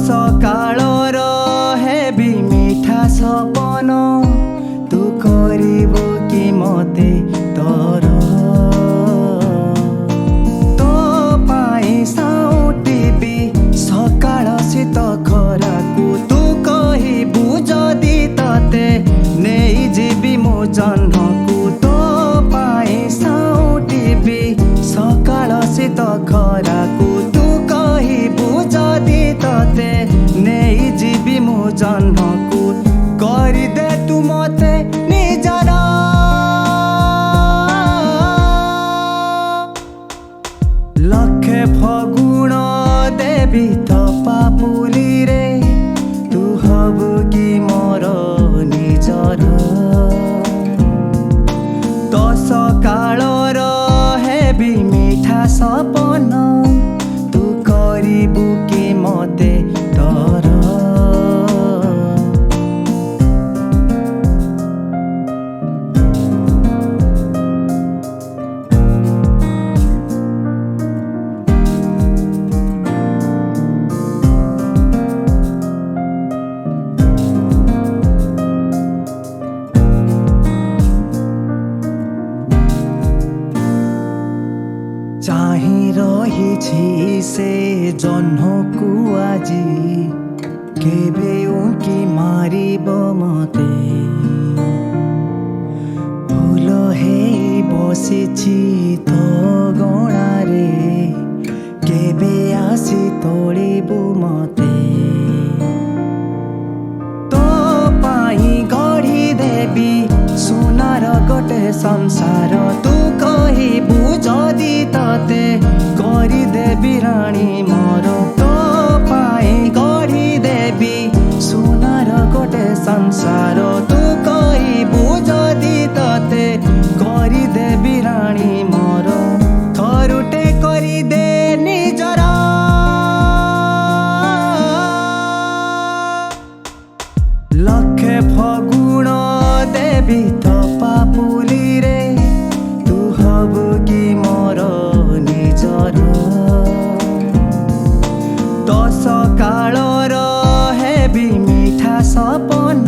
सकाळर heavy मिठा सपन तू करिबु कि मते तोर तो पाई साउटिबी सकाळ शीत खराकु तू कहिबु जदि तते नेई जीबी मो जन्मकु तो पाई साउटिबी सकाळ शीत खराकु तू कहिबु जदि तते नेई जीबी मो जन्मकु करिदे तू मते निजर लखे फगुण देवी तपापुली रे तू हबु कि मोर निजर तो सकाळर हेबी मिठा सपन तू करिबु कि मते तोर चाही रही से जह्नकु आजी केबे उंकी मारिब मते भूल हे बसिछि तो गणारे केबे आसी तोड़िबु मते तो पाई गढ़ी देवी सुनार गोटे संसार तू कहिबु जदि तते करिदेबी राणी मोर तो पाई गढ़ी देवी सुनार गोटे संसार तू कहिबु जदि तते करिदेबी राणी मोर थरुटे करिदे निजर लखे फगुण देवी तपापुली रे तू हबु कि मोर निजर तो सकाळर हेबी मिठा सपन